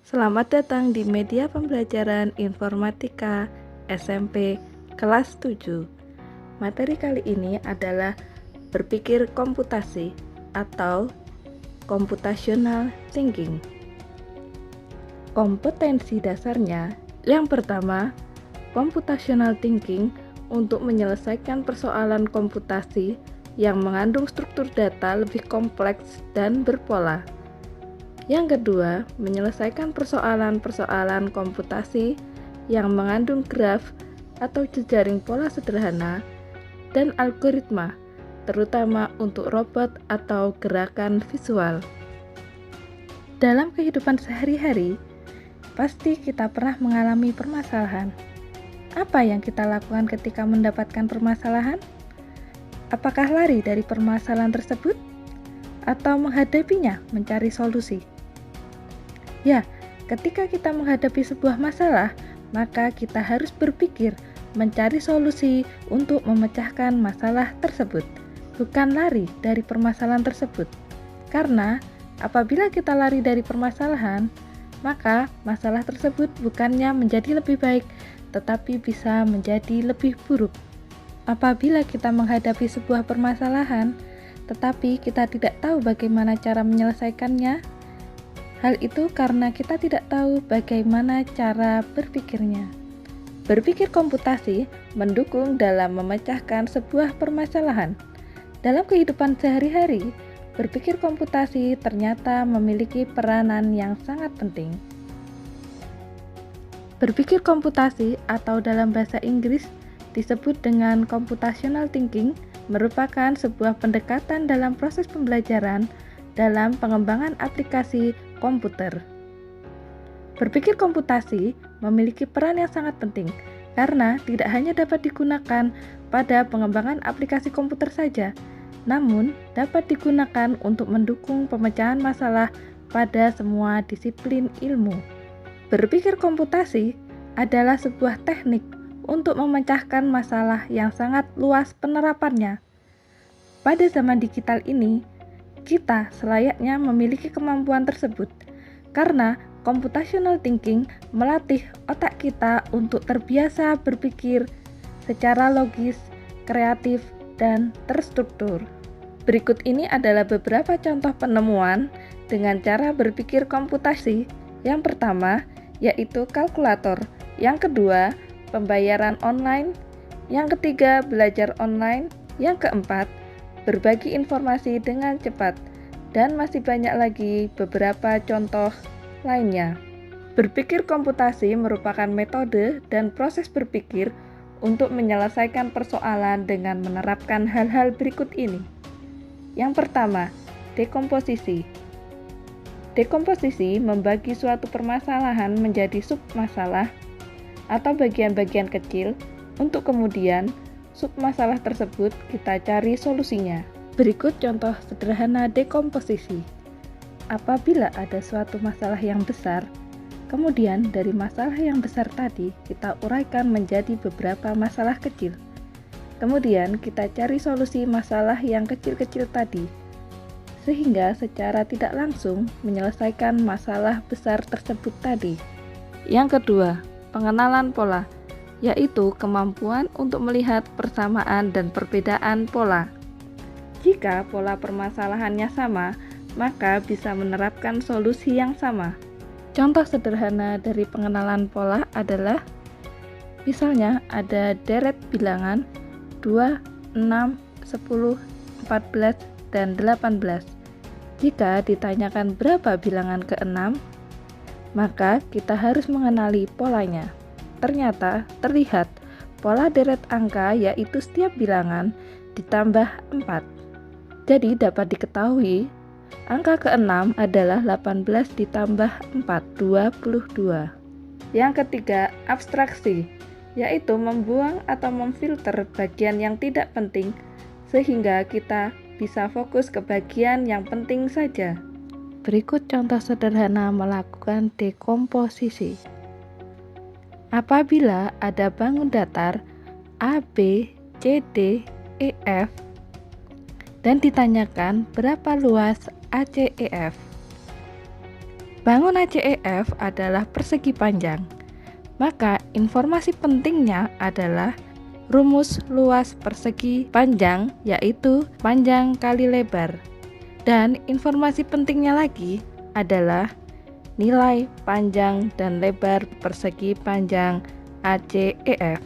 Selamat datang di media pembelajaran informatika SMP kelas 7. Materi kali ini adalah berpikir komputasi atau computational thinking. Kompetensi dasarnya yang pertama, computational thinking untuk menyelesaikan persoalan komputasi yang mengandung struktur data lebih kompleks dan berpola. Yang kedua, menyelesaikan persoalan-persoalan komputasi yang mengandung graf atau jejaring pola sederhana dan algoritma, terutama untuk robot atau gerakan visual. Dalam kehidupan sehari-hari, pasti kita pernah mengalami permasalahan. Apa yang kita lakukan ketika mendapatkan permasalahan? Apakah lari dari permasalahan tersebut? Atau menghadapinya, mencari solusi? Ya, ketika kita menghadapi sebuah masalah, maka kita harus berpikir mencari solusi untuk memecahkan masalah tersebut, bukan lari dari permasalahan tersebut. Karena apabila kita lari dari permasalahan, maka masalah tersebut bukannya menjadi lebih baik, tetapi bisa menjadi lebih buruk. Apabila kita menghadapi sebuah permasalahan, tetapi kita tidak tahu bagaimana cara menyelesaikannya, hal itu karena kita tidak tahu bagaimana cara berpikirnya. Berpikir komputasi mendukung dalam memecahkan sebuah permasalahan. Dalam kehidupan sehari-hari, berpikir komputasi ternyata memiliki peranan yang sangat penting. Berpikir komputasi atau dalam bahasa Inggris disebut dengan computational thinking merupakan sebuah pendekatan dalam proses pembelajaran dalam pengembangan aplikasi komputer. Berpikir komputasi memiliki peran yang sangat penting karena tidak hanya dapat digunakan pada pengembangan aplikasi komputer saja, namun dapat digunakan untuk mendukung pemecahan masalah pada semua disiplin ilmu. Berpikir komputasi adalah sebuah teknik untuk memecahkan masalah yang sangat luas penerapannya. Pada zaman digital ini, kita selayaknya memiliki kemampuan tersebut, karena computational thinking melatih otak kita untuk terbiasa berpikir secara logis, kreatif, dan terstruktur. Berikut ini adalah beberapa contoh penemuan dengan cara berpikir komputasi. Yang pertama, yaitu kalkulator. Yang kedua, pembayaran online. Yang ketiga, belajar online. Yang keempat, berbagi informasi dengan cepat, dan masih banyak lagi beberapa contoh lainnya. Berpikir komputasi merupakan metode dan proses berpikir untuk menyelesaikan persoalan dengan menerapkan hal-hal berikut ini. Yang pertama, dekomposisi. Dekomposisi membagi suatu permasalahan menjadi submasalah atau bagian-bagian kecil untuk kemudian submasalah tersebut kita cari solusinya. Berikut contoh sederhana dekomposisi. Apabila ada suatu masalah yang besar, kemudian dari masalah yang besar tadi kita uraikan menjadi beberapa masalah kecil. Kemudian kita cari solusi masalah yang kecil-kecil tadi, sehingga secara tidak langsung menyelesaikan masalah besar tersebut tadi. Yang kedua, pengenalan pola, yaitu kemampuan untuk melihat persamaan dan perbedaan pola. Jika pola permasalahannya sama, maka bisa menerapkan solusi yang sama. Contoh sederhana dari pengenalan pola adalah, misalnya ada deret bilangan 2, 6, 10, 14, dan 18. Jika ditanyakan berapa bilangan ke-6, maka kita harus mengenali polanya. Ternyata terlihat pola deret angka yaitu setiap bilangan ditambah 4. Jadi dapat diketahui angka ke-6 adalah 18 ditambah 4, 22. Yang ketiga, abstraksi, yaitu membuang atau memfilter bagian yang tidak penting sehingga kita bisa fokus ke bagian yang penting saja. Berikut contoh sederhana melakukan dekomposisi. Apabila ada bangun datar A, B, C, D, E, F dan ditanyakan berapa luas ACEF, Bangun ACEF adalah persegi panjang. Maka informasi pentingnya adalah rumus luas persegi panjang, yaitu panjang kali lebar. Dan informasi pentingnya lagi adalah nilai panjang dan lebar persegi panjang ACEF.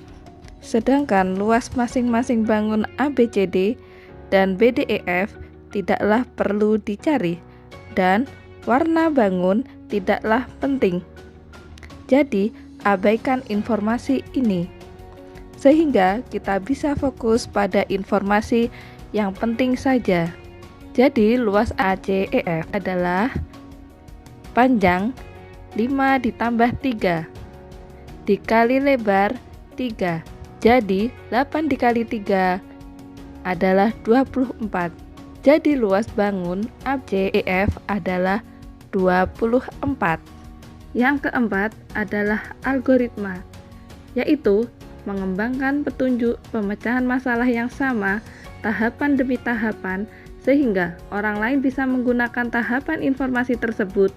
Sedangkan luas masing-masing bangun ABCD dan BDEF tidaklah perlu dicari, dan warna bangun tidaklah penting. Jadi, abaikan informasi ini, sehingga kita bisa fokus pada informasi yang penting saja. Jadi, luas ACEF adalah panjang 5 ditambah 3 dikali lebar 3. Jadi, 8 dikali 3 adalah 24. Jadi, luas bangun ACEF adalah 24. Yang keempat adalah algoritma, yaitu mengembangkan petunjuk pemecahan masalah yang sama tahapan demi tahapan, sehingga orang lain bisa menggunakan tahapan informasi tersebut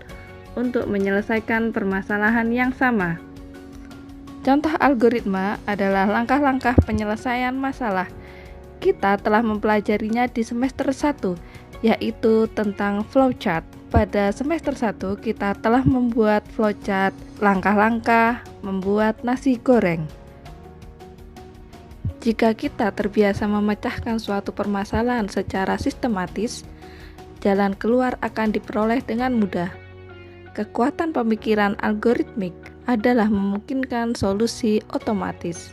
untuk menyelesaikan permasalahan yang sama. Contoh algoritma adalah langkah-langkah penyelesaian masalah. Kita telah mempelajarinya di semester 1, yaitu tentang flowchart. Pada semester 1, kita telah membuat flowchart langkah-langkah membuat nasi goreng. Jika kita terbiasa memecahkan suatu permasalahan secara sistematis, jalan keluar akan diperoleh dengan mudah. Kekuatan pemikiran algoritmik adalah memungkinkan solusi otomatis.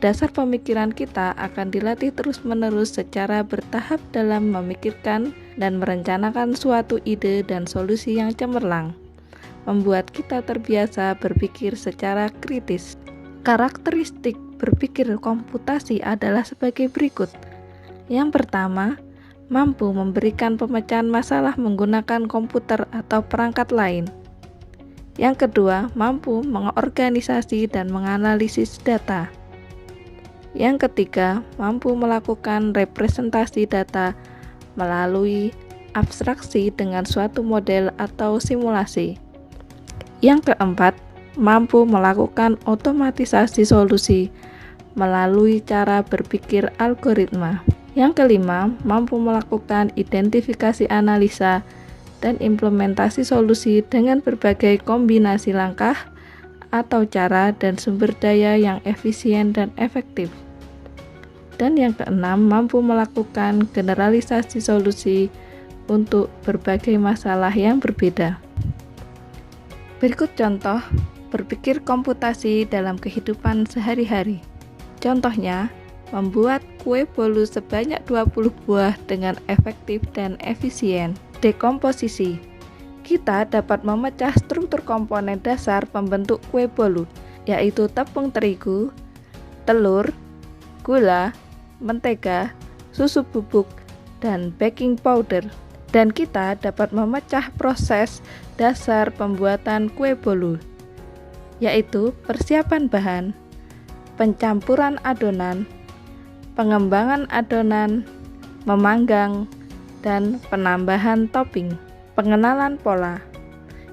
Dasar pemikiran kita akan dilatih terus-menerus secara bertahap dalam memikirkan dan merencanakan suatu ide dan solusi yang cemerlang, membuat kita terbiasa berpikir secara kritis. Karakteristik berpikir komputasi adalah sebagai berikut. Yang pertama, mampu memberikan pemecahan masalah menggunakan komputer atau perangkat lain. Yang kedua, mampu mengorganisasi dan menganalisis data. Yang ketiga, mampu melakukan representasi data melalui abstraksi dengan suatu model atau simulasi. Yang keempat, mampu melakukan otomatisasi solusi melalui cara berpikir algoritma. Yang kelima, mampu melakukan identifikasi analisa dan implementasi solusi dengan berbagai kombinasi langkah atau cara dan sumber daya yang efisien dan efektif. Dan yang keenam, mampu melakukan generalisasi solusi untuk berbagai masalah yang berbeda. Berikut contoh berpikir komputasi dalam kehidupan sehari-hari. Contohnya, membuat kue bolu sebanyak 20 buah dengan efektif dan efisien. Dekomposisi. Kita dapat memecah struktur komponen dasar pembentuk kue bolu, yaitu tepung terigu, telur, gula, mentega, susu bubuk, dan baking powder. Dan kita dapat memecah proses dasar pembuatan kue bolu, yaitu persiapan bahan, pencampuran adonan, pengembangan adonan, memanggang, dan penambahan topping. Pengenalan pola.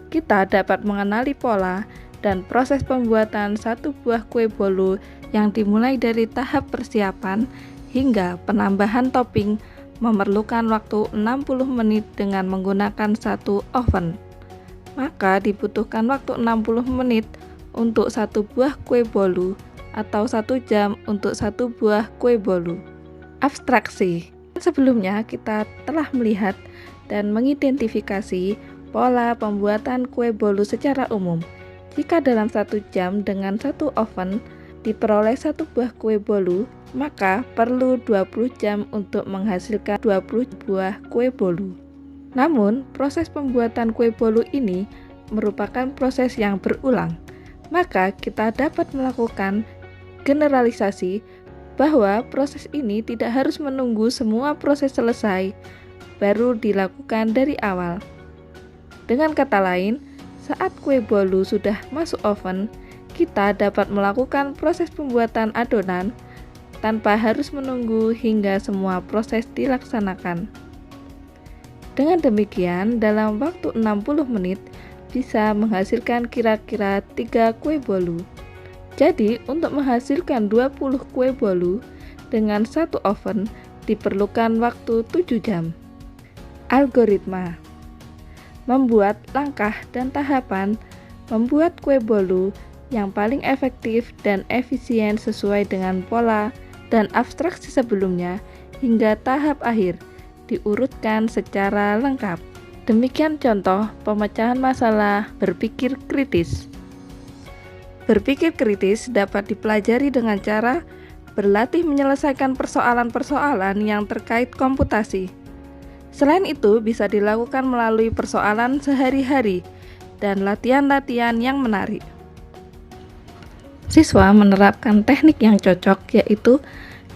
Kita dapat mengenali pola dan proses pembuatan satu buah kue bolu yang dimulai dari tahap persiapan hingga penambahan topping memerlukan waktu 60 menit dengan menggunakan satu oven. Maka dibutuhkan waktu 60 menit untuk satu buah kue bolu atau 1 jam untuk satu buah kue bolu. Abstraksi. Sebelumnya kita telah melihat dan mengidentifikasi pola pembuatan kue bolu secara umum. Jika dalam 1 jam dengan satu oven diperoleh satu buah kue bolu, maka perlu 20 jam untuk menghasilkan 20 buah kue bolu. Namun, proses pembuatan kue bolu ini merupakan proses yang berulang. Maka kita dapat melakukan generalisasi bahwa proses ini tidak harus menunggu semua proses selesai baru dilakukan dari awal. Dengan kata lain, saat kue bolu sudah masuk oven, kita dapat melakukan proses pembuatan adonan tanpa harus menunggu hingga semua proses dilaksanakan. Dengan demikian, dalam waktu 60 menit, bisa menghasilkan kira-kira 3 kue bolu. Jadi, untuk menghasilkan 20 kue bolu dengan satu oven diperlukan waktu 7 jam. Algoritma membuat langkah dan tahapan membuat kue bolu yang paling efektif dan efisien sesuai dengan pola dan abstraksi sebelumnya hingga tahap akhir diurutkan secara lengkap. Demikian contoh pemecahan masalah berpikir kritis. Berpikir kritis dapat dipelajari dengan cara berlatih menyelesaikan persoalan-persoalan yang terkait komputasi. Selain itu, bisa dilakukan melalui persoalan sehari-hari dan latihan-latihan yang menarik. Siswa menerapkan teknik yang cocok, yaitu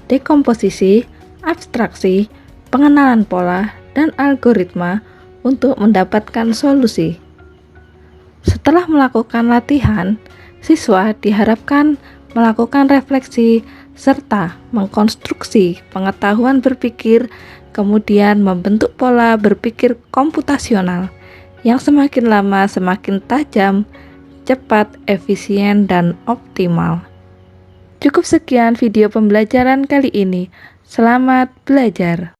dekomposisi, abstraksi, pengenalan pola, dan algoritma untuk mendapatkan solusi. Setelah melakukan latihan, siswa diharapkan melakukan refleksi serta mengkonstruksi pengetahuan berpikir, kemudian membentuk pola berpikir komputasional yang semakin lama semakin tajam, cepat, efisien, dan optimal. Cukup sekian video pembelajaran kali ini. Selamat belajar!